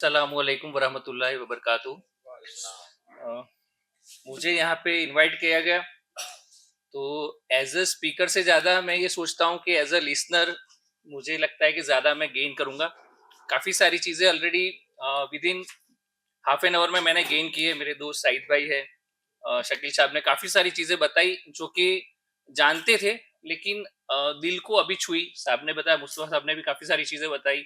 अस्सलामुअलैकुम वरहमतुल्लाहि वबरकातुहू। अ, मुझे यहाँ पे इनवाइट किया गया, तो एज अ स्पीकर से ज़्यादा मैं ये सोचता हूँ कि एज अ लिसनर मुझे लगता है कि ज़्यादा मैं गेन करूँगा। काफ़ी सारी चीज़ें already with in half an hour में मैंने गेन की है। मेरे दोस्त साइद भाई है, शकील साहब ने काफ़ी सारी चीज़ें बताई जो कि जानते थे, लेकिन दिल को अभी छुई। साहब ने बताया, मुस्तफा साहब ने भी काफ़ी सारी चीज़ें बताई।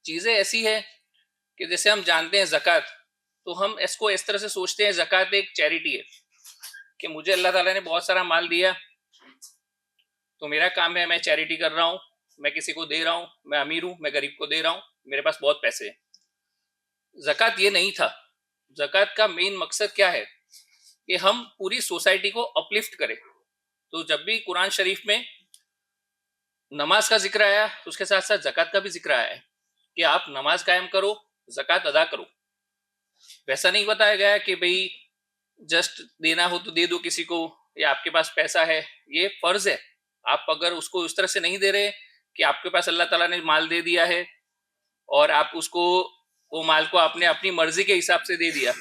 चीज़ें ऐसी है कि जैसे हम जानते हैं ज़कात, तो हम इसको इस तरह से सोचते हैं ज़कात एक चैरिटी है कि मुझे अल्लाह ताला ने बहुत सारा माल दिया, तो मेरा काम है, मैं चैरिटी कर रहा हूँ, मैं किसी को दे रहा हूँ, मैं अमीर हूँ, मैं गरीब को दे रहा हूँ, मेरे पास बहुत पैसे हैं। ज़कात ये नहीं था। ज़कात का मेन मकसद क्या है कि हम पूरी सोसाइटी को अपलिफ्ट करें। तो जब भी कुरान शरीफ में नमाज का जिक्र आया, तो उसके साथ साथ ज़कात का भी जिक्र आया है कि आप नमाज कायम करो, ज़कात अदा करो। वैसा नहीं बताया गया कि भाई जस्ट देना हो तो दे दो किसी को, या आपके पास पैसा है, ये फर्ज है। आप अगर उसको उस तरह से नहीं दे रहे कि आपके पास अल्लाह ताला ने माल दे दिया है और आप उसको, वो माल को आपने अपनी मर्जी के हिसाब से दे दिया,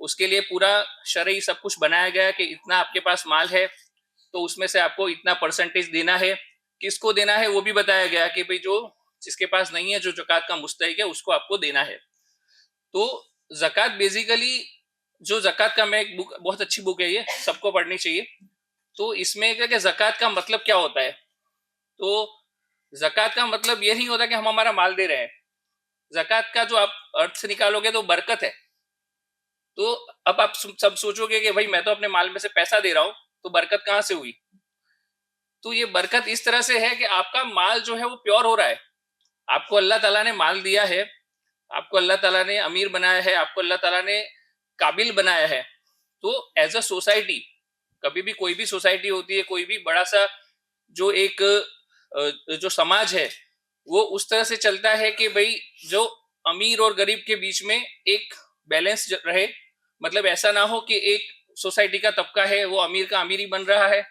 उसके लिए पूरा शरई सब कुछ बनाया गया कि इतना आपके पास माल है तो उसमें से आपको इतना परसेंटेज देना है। किसको देना है वो भी बताया गया कि भाई जो जिसके पास नहीं है, जो ज़कात का मुस्तहिक है, उसको आपको देना है। तो ज़कात बेसिकली, जो ज़कात का, मैं एक बुक, बहुत अच्छी बुक है ये, सबको पढ़नी चाहिए। तो इसमें क्या कि ज़कात का मतलब क्या होता है, तो ज़कात का मतलब ये नहीं होता कि हम हमारा माल दे रहे हैं। ज़कात का जो आप अर्थ से निकालोगे तो बरकत है। तो अब आप सब सोचोगे कि भाई मैं तो अपने माल में से पैसा दे रहा हूं, तो बरकत कहां से हुई? तो ये बरकत इस तरह से है कि आपका माल जो है वो प्योर हो रहा है। आपको अल्लाह ताला ने माल दिया है, आपको अल्लाह ताला ने अमीर बनाया है, आपको अल्लाह ताला ने काबिल बनाया है। तो एज अ सोसाइटी, कभी भी कोई भी सोसाइटी होती है, कोई भी बड़ा सा जो एक जो समाज है, वो उस तरह से चलता है कि भाई जो अमीर और गरीब के बीच में एक बैलेंस रहे। मतलब ऐसा ना हो कि एक सोसाइटी का तबका है वो अमीर का अमीर ही बन रहा है,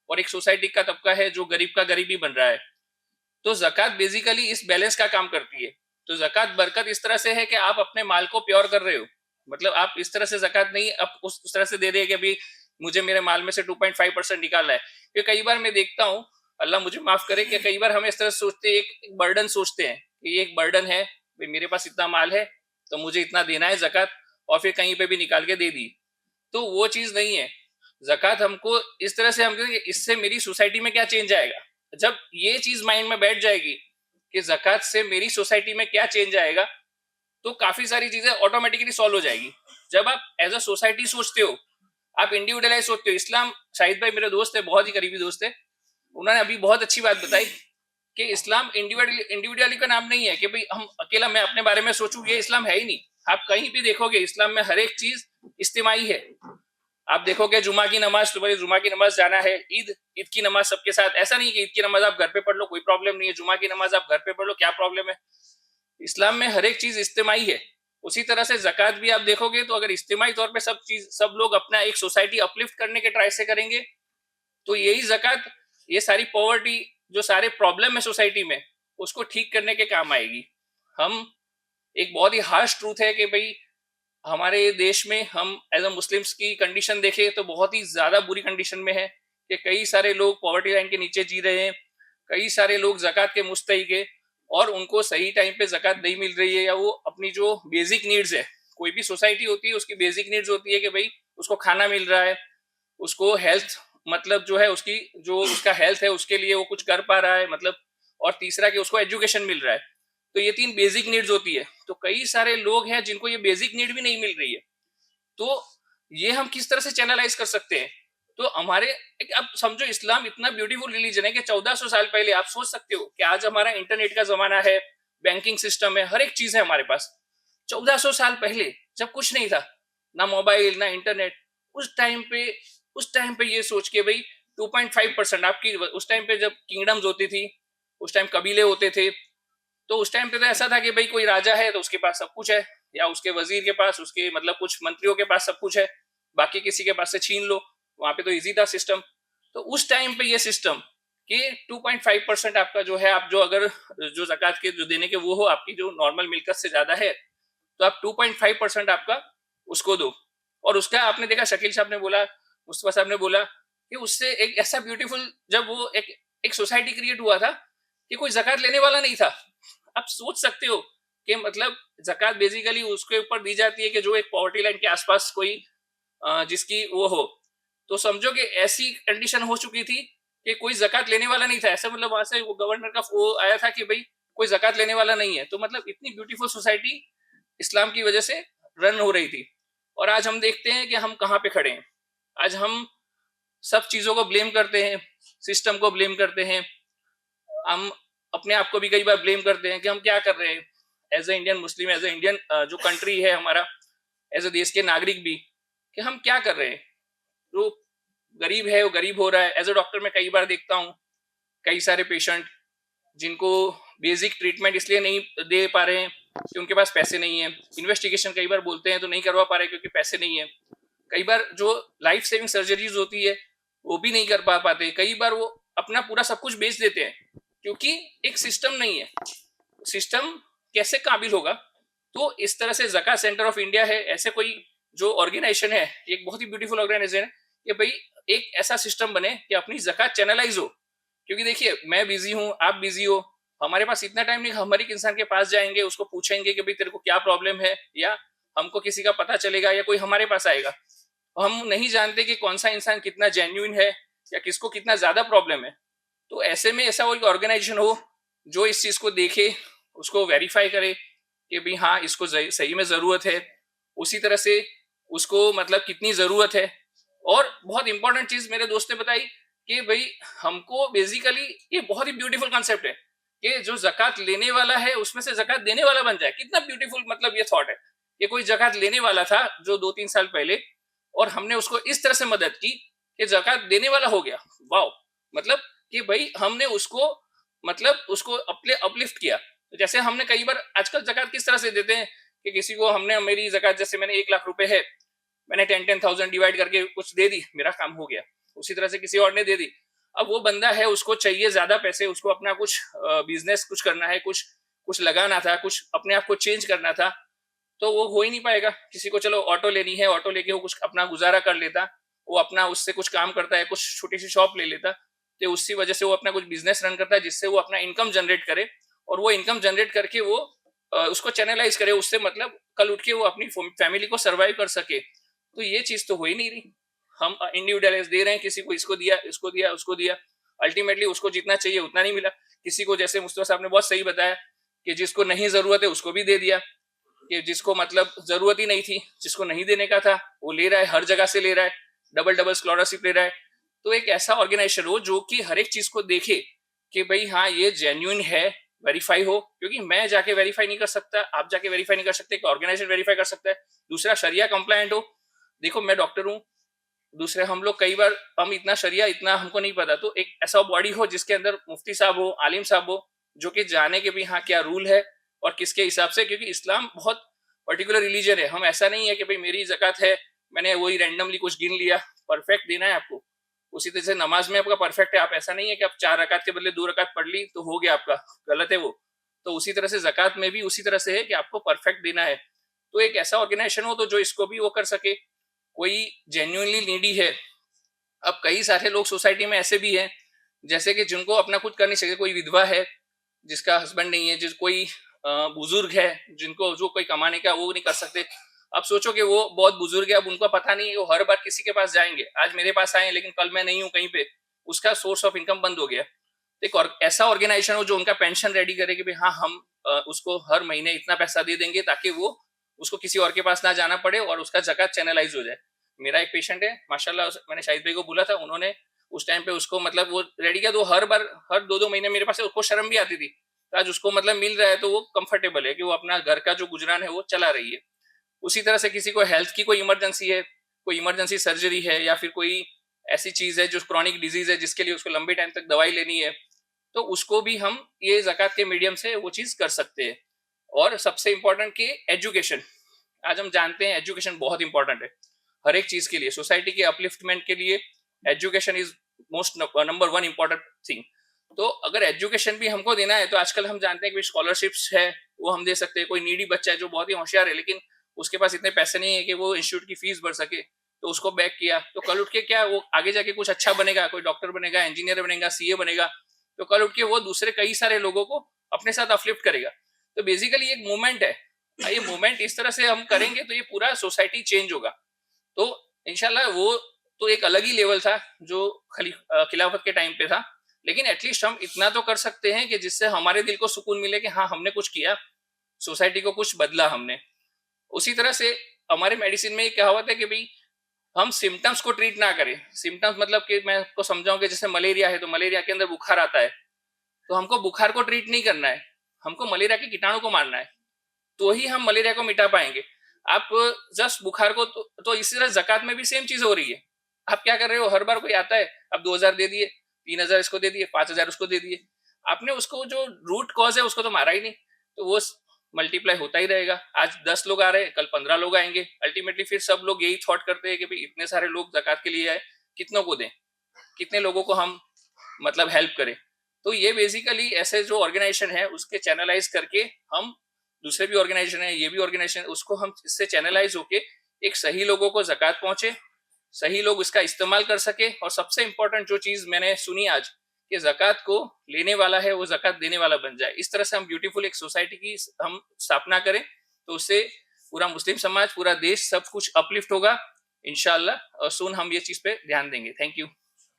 और एक सोसाइटी का तबका है जो गरीब का गरीब ही बन रहा है। तो ज़कात बेसिकली इस बैलेंस का काम करती है। तो ज़कात बरकत इस तरह से है कि आप अपने माल को प्योर कर रहे हो। मतलब आप इस तरह से ज़कात नहीं अब उस तरह से दे रहे हैं कि अभी मुझे मेरे माल में से 2.5% निकालना है। क्योंकि कई बार मैं देखता हूँ, अल्लाह मुझे माफ करे, कि कई बार हम इस तरह से सोचते हैं, एक बर्डन सोचते हैं कि ये एक बर्डन है, भाई मेरे पास इतना माल है तो मुझे इतना देना है ज़कात, और फिर कहीं पे भी निकाल के दे दी। तो वो चीज़ नहीं है। ज़कात हमको इस तरह से, हम इससे मेरी सोसाइटी में क्या चेंज आएगा। जब ये चीज माइंड में बैठ जाएगी कि ज़कात से मेरी सोसाइटी में क्या चेंज आएगा, तो काफी सारी चीजें ऑटोमेटिकली सॉल्व हो जाएगी। जब आप एज अ सोसाइटी सोचते हो, आप इंडिविजुअलाइज सोचते हो। इस्लाम, शाहिद भाई मेरे दोस्त है, बहुत ही करीबी दोस्त है, उन्होंने अभी बहुत अच्छी बात बताई कि इस्लाम इंडिविजुअली का नाम नहीं है कि भाई हम अकेला मैं अपने बारे में सोचूं, ये इस्लाम है ही नहीं। आप कहीं भी देखोगे इस्लाम में हर एक चीज इज्तिमाई है। आप देखोगे जुमा की नमाज, तुम्हारी जुमा की नमाज जाना है, ईद ईद की नमाज सबके साथ। ऐसा नहीं कि ईद की नमाज आप घर पे पढ़ लो, कोई प्रॉब्लम नहीं है, जुमा की नमाज आप घर पे पढ़ लो, क्या प्रॉब्लम है। इस्लाम में हर एक चीज इज्तिमाई है। उसी तरह से ज़कात भी आप देखोगे, तो अगर इज्तिमाई तौर पे सब चीज, सब लोग अपना एक सोसाइटी अपलिफ्ट करने के ट्राई से करेंगे, तो यही ज़कात ये सारी पॉवर्टी, जो सारे प्रॉब्लम है सोसाइटी में, उसको ठीक करने के काम आएगी। हम, एक बहुत ही हार्श ट्रूथ है कि भाई हमारे देश में हम एज अ मुस्लिम्स की कंडीशन देखें तो बहुत ही ज्यादा बुरी कंडीशन में है कि कई सारे लोग पॉवर्टी लाइन के नीचे जी रहे हैं। कई सारे लोग ज़कात के मुस्तहिक है और उनको सही टाइम पे ज़कात नहीं मिल रही है, या वो अपनी जो बेसिक नीड्स है, कोई भी सोसाइटी होती है उसकी बेसिक नीड्स होती है कि भाई उसको खाना मिल रहा है, उसको हेल्थ, मतलब जो है उसकी, जो उसका हेल्थ है उसके लिए वो कुछ कर पा रहा है, मतलब, और तीसरा कि उसको एजुकेशन मिल रहा है। तो ये तीन बेसिक नीड्स होती है। तो कई सारे लोग हैं जिनको ये बेसिक नीड भी नहीं मिल रही है। तो ये हम किस तरह से चैनलाइज कर सकते हैं। तो हमारे, अब समझो इस्लाम इतना ब्यूटीफुल रिलीजन है कि 1400 साल पहले, आप सोच सकते हो कि आज हमारा इंटरनेट का जमाना है, बैंकिंग सिस्टम है, हर एक चीज है हमारे पास। 1400 साल पहले जब कुछ नहीं था, ना मोबाइल ना इंटरनेट, उस टाइम पे ये सोच के भाई 2.5% आपकी, उस टाइम पे जब किंगडम्स होती थी, उस टाइम कबीले होते थे, तो उस टाइम पे तो ऐसा था कि भाई कोई राजा है तो उसके पास सब कुछ है, या उसके वजीर के पास, उसके मतलब कुछ मंत्रियों के पास सब कुछ है, बाकी किसी के पास से छीन लो। वहां पे तो इजी था सिस्टम। तो उस टाइम पे ये सिस्टम कि 2.5% आपका जो है, आप जो अगर जो ज़कात के जो देने के वो हो, आपकी जो नॉर्मल मिल्कत से ज़्यादा है, तो आप 2.5% आपका उसको दो। और उसका आपने देखा, शकील साहब ने बोला, मुस्तफा साहब ने बोला कि उससे एक ऐसा ब्यूटीफुल, जब वो एक सोसाइटी क्रिएट हुआ था कि कोई ज़कात लेने वाला नहीं था। आप सोच सकते हो कि मतलब ज़कात बेसिकली उसके ऊपर दी जाती है कि जो एक पॉवर्टी लाइन के आसपास कोई जिसकी वो हो। तो समझो कि ऐसी कंडीशन हो चुकी थी कि कोई ज़कात लेने वाला नहीं था। ऐसा मतलब वहां से वो गवर्नर का वो आया था कि भाई कोई ज़कात लेने वाला नहीं है। तो मतलब इतनी ब्यूटीफुल सोसाइटी इस्लाम की वजह से रन हो रही थी। और आज हम देखते हैं कि हम कहाँ पे खड़े हैं। आज हम सब चीजों को ब्लेम करते हैं, सिस्टम को ब्लेम करते हैं, हम अपने आप को भी कई बार ब्लेम करते हैं कि हम क्या कर रहे हैं as a Indian Muslim, as a Indian जो कंट्री है हमारा, एज ए देश के नागरिक भी, कि हम क्या कर रहे हैं। जो गरीब है वो गरीब हो रहा है। एज ए डॉक्टर मैं कई बार देखता हूँ कई सारे पेशेंट जिनको बेसिक ट्रीटमेंट इसलिए नहीं दे पा रहे हैं कि उनके पास पैसे नहीं है। इन्वेस्टिगेशन कई बार बोलते हैं तो नहीं करवा पा रहे क्योंकि पैसे नहीं है। कई बार जो लाइफ सेविंग सर्जरीज होती है वो भी नहीं कर पाते। कई बार वो अपना पूरा सब कुछ बेच देते हैं क्योंकि एक सिस्टम नहीं है। सिस्टम कैसे काबिल होगा। तो इस तरह से ज़कात सेंटर ऑफ इंडिया है, ऐसे कोई जो ऑर्गेनाइजेशन है, एक बहुत ही ब्यूटीफुल ऑर्गेनाइजेशन है कि भाई एक ऐसा सिस्टम बने कि अपनी ज़कात चैनलाइज हो। क्योंकि देखिए मैं बिजी हूँ, आप बिजी हो, हमारे पास इतना टाइम नहीं। हर एक इंसान के पास जाएंगे, उसको पूछेंगे कि भाई तेरे को क्या प्रॉब्लम है, या हमको किसी का पता चलेगा या कोई हमारे पास आएगा। हम नहीं जानते कि कौन सा इंसान कितना जेन्युइन है या किसको कितना ज्यादा प्रॉब्लम है। तो ऐसे में ऐसा कोई ऑर्गेनाइजेशन हो जो इस चीज को देखे, उसको वेरीफाई करे कि भाई हाँ इसको सही में जरूरत है, उसी तरह से उसको मतलब कितनी जरूरत है। और बहुत इंपॉर्टेंट चीज मेरे दोस्त ने बताई कि भाई हमको बेसिकली ये बहुत ही ब्यूटीफुल कॉन्सेप्ट है कि जो जक़ात लेने वाला है उसमें से जक़ात देने वाला बन जाए। कितना ब्यूटीफुल मतलब ये थॉट है कि कोई जक़ात लेने वाला था जो 2-3 साल पहले, और हमने उसको इस तरह से मदद की कि जक़ात देने वाला हो गया। वाओ! मतलब कि भाई हमने उसको मतलब उसको अपलिफ्ट किया। तो जैसे हमने कई बार आजकल जक़ात किस तरह से देते हैं कि किसी को हमने मेरी जक़ात जैसे मैंने 1 लाख रुपए है, मैंने 10,000 डिवाइड करके कुछ दे दी, मेरा काम हो गया। उसी तरह से किसी और ने दे दी। अब वो बंदा है उसको चाहिए ज्यादा पैसे, उसको अपना कुछ बिजनेस कुछ करना है, कुछ कुछ लगाना था, कुछ अपने आप को चेंज करना था, तो वो हो ही नहीं पाएगा। किसी को चलो ऑटो लेनी है, ऑटो लेके वो कुछ अपना गुजारा कर लेता, वो अपना उससे कुछ काम करता है, कुछ छोटी सी शॉप ले लेता, तो उसी वजह से वो अपना कुछ बिजनेस रन करता है जिससे वो अपना इनकम जनरेट करे, और वो इनकम जनरेट करके वो उसको चैनलाइज करे, उससे मतलब कल उठ के वो अपनी फैमिली को सर्वाइव कर सके। तो ये चीज तो हो ही नहीं रही। हम इंडिविजुअलाइज दे रहे हैं, किसी को इसको दिया, इसको दिया, उसको दिया, अल्टीमेटली उसको जितना चाहिए उतना नहीं मिला। किसी को जैसे मुस्तफा साहब ने बहुत सही बताया कि जिसको नहीं जरूरत है उसको भी दे दिया, कि जिसको मतलब जरूरत ही नहीं थी, जिसको नहीं देने का था वो ले रहा है, हर जगह से ले रहा है, डबल डबल स्कॉलरशिप ले रहा है। तो एक ऐसा ऑर्गेनाइजेशन हो जो कि हर एक चीज को देखे कि भाई हाँ ये जेन्युइन है, वेरीफाई हो। क्योंकि मैं जाके वेरीफाई नहीं कर सकता, आप जाके वेरीफाई नहीं कर सकते, ऑर्गेनाइजेशन वेरीफाई कर सकता है। दूसरा शरिया कंप्लायंट हो। देखो मैं डॉक्टर हूँ, दूसरे हम लोग कई बार हम इतना शरिया इतना हमको नहीं पता, तो एक ऐसा बॉडी हो जिसके अंदर मुफ्ती साहब हो, आलिम साहब हो, जो कि जाने के भी हाँ क्या रूल है और किसके हिसाब से। क्योंकि इस्लाम बहुत पर्टिकुलर रिलीजन है। हम ऐसा नहीं है कि भाई मेरी ज़कात है, मैंने वही रैंडमली कुछ गिन लिया, परफेक्ट देना है आपको। उसी तरह से नमाज में आपका परफेक्ट है, आप ऐसा नहीं है कि आप 4 रकात के बदले 2 रकात पढ़ ली तो हो गया आपका, गलत है वो। तो उसी तरह से ज़कात में भी उसी तरह से है कि आपको परफेक्ट देना है। तो एक ऐसा ऑर्गेनाइजेशन हो तो जो इसको भी वो कर सके, कोई जेन्युइनली नीडी है। अब कई सारे लोग सोसाइटी में ऐसे भी हैं जैसे कि जिनको अपना खुद कर नहीं सकते। कोई विधवा है जिसका हस्बैंड नहीं है, जिस कोई बुजुर्ग है जिनको जो कोई कमाने का वो नहीं कर सकते। अब सोचो कि वो बहुत बुजुर्ग है, अब उनका पता नहीं है, वो हर बार किसी के पास जाएंगे, आज मेरे पास आए लेकिन कल मैं नहीं हूँ कहीं पे, उसका सोर्स ऑफ इनकम बंद हो गया। एक और ऐसा ऑर्गेनाइजेशन हो जो उनका पेंशन रेडी करे कि भाई हाँ हम उसको हर महीने इतना पैसा दे देंगे ताकि वो उसको किसी और के पास ना जाना पड़े और उसका ज़कात चैनलाइज हो जाए। मेरा एक पेशेंट है माशाल्लाह, मैंने शाहिद भाई को बोला था, उन्होंने उस टाइम पे उसको मतलब वो रेडी किया, तो हर बार हर 2-2 महीने मेरे पास है, उसको शर्म भी आती थी। तो आज उसको मतलब मिल रहा है तो वो कंफर्टेबल है कि वो अपना घर का जो गुजरान है वो चला रही है। उसी तरह से किसी को हेल्थ की कोई इमरजेंसी है, कोई इमरजेंसी सर्जरी है, या फिर कोई ऐसी चीज है जो क्रॉनिक डिजीज है जिसके लिए उसको लंबे टाइम तक दवाई लेनी है, तो उसको भी हम ये ज़कात के मीडियम से वो चीज कर सकते हैं। और सबसे इंपॉर्टेंट कि एजुकेशन, आज हम जानते हैं एजुकेशन बहुत इंपॉर्टेंट है हर एक चीज के लिए। सोसाइटी के अपलिफ्टमेंट के लिए education is most number 1 important thing. तो अगर एजुकेशन भी हमको देना है तो आजकल हम जानते हैं कि स्कॉलरशिप्स है वो हम दे सकते हैं। कोई नीडी बच्चा है जो बहुत ही होशियार है लेकिन उसके पास इतने पैसे नहीं है कि वो इंस्टीट्यूट की फीस भर सके, तो उसको बैक किया, तो कल उठ के क्या वो आगे जाके कुछ अच्छा बनेगा, कोई डॉक्टर बनेगा, इंजीनियर बनेगा, सीए बनेगा, तो कल उठ के वो दूसरे कई सारे लोगों को अपने साथ अपलिफ्ट करेगा। तो बेसिकली एक मूवमेंट है, ये मूवमेंट इस तरह से हम करेंगे तो ये पूरा सोसाइटी चेंज होगा। तो इंशाल्लाह वो तो एक अलग ही लेवल था जो खिलाफत के टाइम पे था, लेकिन एटलीस्ट हम इतना तो कर सकते हैं कि जिससे हमारे दिल को सुकून मिले कि हाँ हमने कुछ किया, सोसाइटी को कुछ बदला हमने। उसी तरह से हमारे मेडिसिन में एक कहावत है कि भाई हम सिम्टम्स को ट्रीट ना करें। सिम्टम्स मतलब कि मैं आपको समझाऊं कि जैसे मलेरिया है तो मलेरिया के अंदर बुखार आता है, तो हमको बुखार को ट्रीट नहीं करना है, हमको मलेरिया के कीटाणु को मारना है, तो ही हम मलेरिया को मिटा पाएंगे। आप जस्ट बुखार को तो इसी तरह जक़ात में भी सेम चीज हो रही है। आप क्या कर रहे हो, हर बार कोई आता है, अब 2000 दे दिए, 3000 इसको दे दिए, 5000 उसको दे दिए, आपने उसको जो रूट कॉज है उसको तो मारा ही नहीं, तो वो मल्टीप्लाई होता ही रहेगा। आज 10 लोग आ रहे हैं, कल 15 लोग आएंगे, अल्टीमेटली फिर सब लोग यही थॉट करते हैं कि भाई इतने सारे लोग जक़ात के लिए आए, कितनों को दें, कितने लोगों को हम मतलब हेल्प करें। तो ये बेसिकली ऐसे जो ऑर्गेनाइजेशन है उसके चैनलाइज करके हम दूसरे भी ऑर्गेनाइजेशन है, ये भी ऑर्गेनाइजेशन, उसको हम इससे चैनलाइज होके एक सही लोगों को जक़ात पहुंचे, सही लोग इसका इस्तेमाल कर सके। और सबसे इंपॉर्टेंट जो चीज मैंने सुनी आज कि जक़ात को लेने वाला है वो जक़ात देने वाला बन जाए, इस तरह से हम ब्यूटीफुल एक सोसाइटी की हम स्थापना करें, तो उससे पूरा मुस्लिम समाज, पूरा देश, सब कुछ अपलिफ्ट होगा इंशाल्लाह। और सुन हम ये चीज पे ध्यान देंगे। Thank you.